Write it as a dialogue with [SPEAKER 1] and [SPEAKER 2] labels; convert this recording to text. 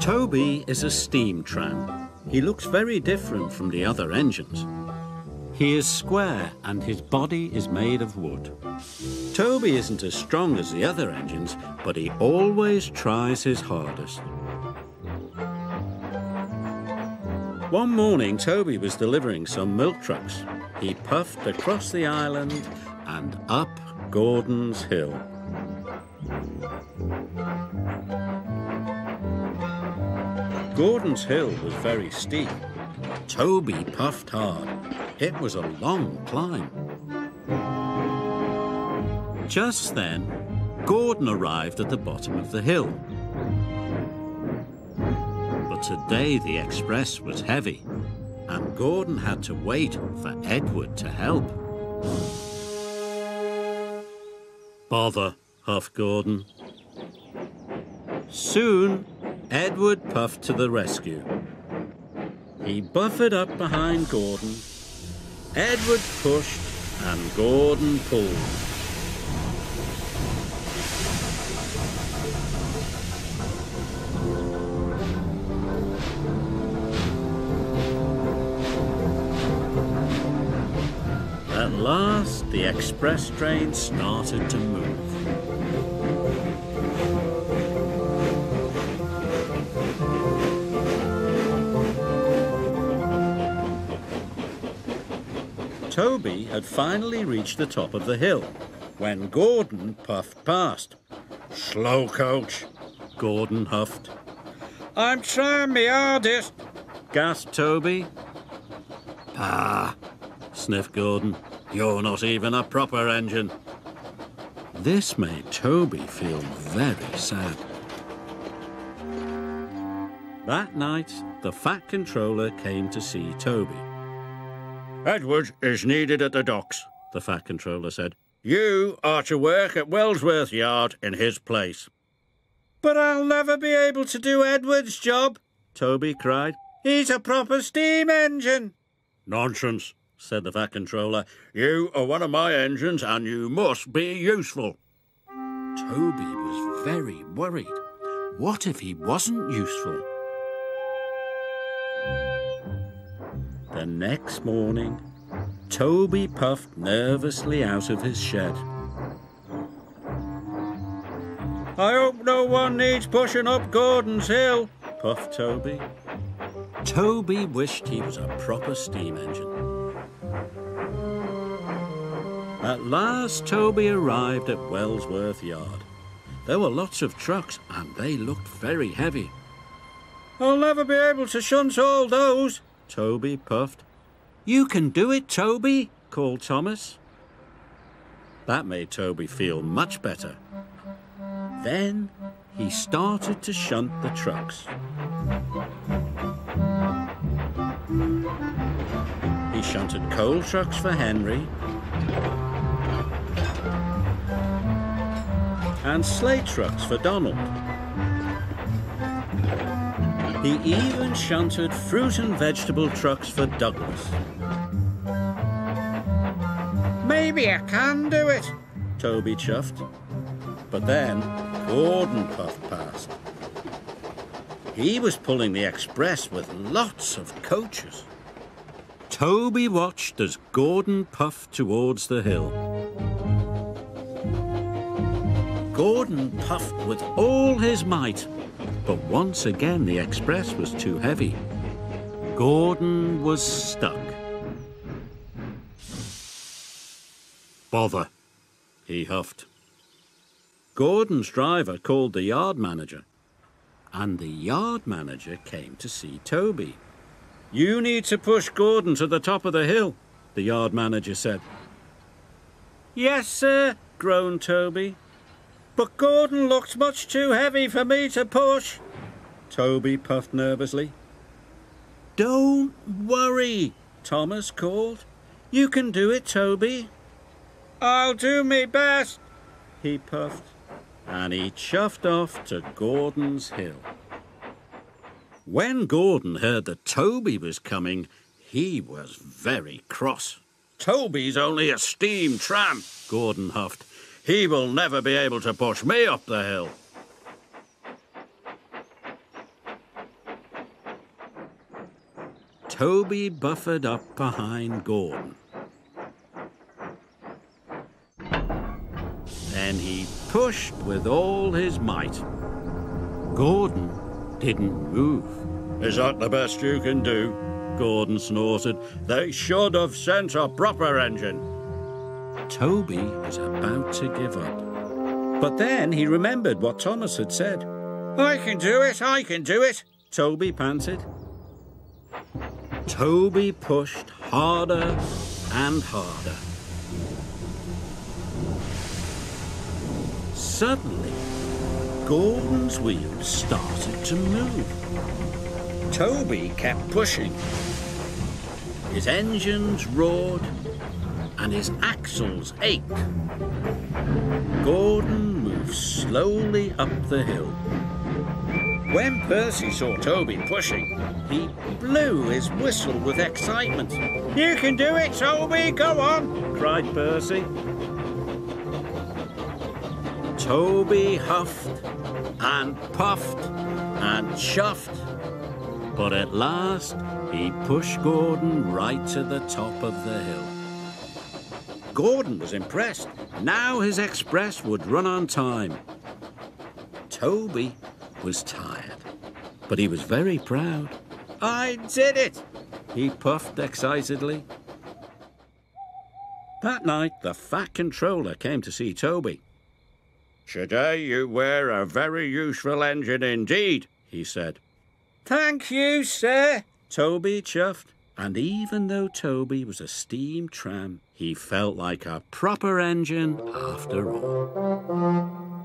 [SPEAKER 1] Toby is a steam tram. He looks very different from the other engines. He is square and his body is made of wood. Toby isn't as strong as the other engines, but he always tries his hardest. One morning, Toby was delivering some milk trucks. He puffed across the island and up Gordon's Hill. Gordon's Hill was very steep. Toby puffed hard. It was a long climb. Just then, Gordon arrived at the bottom of the hill. But today the express was heavy, and Gordon had to wait for Edward to help. Bother, huffed Gordon. Soon, Edward puffed to the rescue. He buffered up behind Gordon. Edward pushed and Gordon pulled. At last, the express train started to move. Toby had finally reached the top of the hill when Gordon puffed past. "Slow, coach," Gordon huffed. "I'm trying my hardest," gasped Toby. "Pah," sniffed Gordon. "You're not even a proper engine." This made Toby feel very sad. That night, the Fat Controller came to see Toby. "Edward is needed at the docks," the Fat Controller said. "You are to work at Wellsworth Yard in his place." "But I'll never be able to do Edward's job," Toby cried. "He's a proper steam engine." "Nonsense," said the Fat Controller. "You are one of my engines and you must be useful." Toby was very worried. What if he wasn't useful? The next morning, Toby puffed nervously out of his shed. "I hope no one needs pushing up Gordon's Hill," puffed Toby. Toby wished he was a proper steam engine. At last, Toby arrived at Wellsworth Yard. There were lots of trucks and they looked very heavy. "I'll never be able to shunt all those," Toby puffed. "You can do it, Toby," called Thomas. That made Toby feel much better. Then he started to shunt the trucks. He shunted coal trucks for Henry and sleigh trucks for Donald. He even shunted fruit and vegetable trucks for Douglas. "Maybe I can do it," Toby chuffed. But then Gordon puffed past. He was pulling the express with lots of coaches. Toby watched as Gordon puffed towards the hill. Gordon puffed with all his might. But once again, the express was too heavy. Gordon was stuck. "Bother," he huffed. Gordon's driver called the yard manager, and the yard manager came to see Toby. "You need to push Gordon to the top of the hill," the yard manager said. "Yes, sir," groaned Toby. "But Gordon looks much too heavy for me to push," Toby puffed nervously. "Don't worry," Thomas called. "You can do it, Toby." "I'll do me best," he puffed, and he chuffed off to Gordon's Hill. When Gordon heard that Toby was coming, he was very cross. "Toby's only a steam tram," Gordon huffed. "He will never be able to push me up the hill." Toby buffered up behind Gordon. Then he pushed with all his might. Gordon didn't move. "Is that the best you can do?" Gordon snorted. "They should have sent a proper engine." Toby was about to give up. But then he remembered what Thomas had said. "I can do it, I can do it," Toby panted. Toby pushed harder and harder. Suddenly, Gordon's wheels started to move. Toby kept pushing. His engines roared and his axles ached. Gordon moved slowly up the hill. When Percy saw Toby pushing, he blew his whistle with excitement. "You can do it, Toby, go on!" cried Percy. Toby huffed and puffed and chuffed, but at last he pushed Gordon right to the top of the hill. Gordon was impressed. Now his express would run on time. Toby was tired, but he was very proud. "I did it!" he puffed excitedly. That night, the Fat Controller came to see Toby. "Today you wear a very useful engine indeed," he said. "Thank you, sir," Toby chuffed. And even though Toby was a steam tram, he felt like a proper engine after all.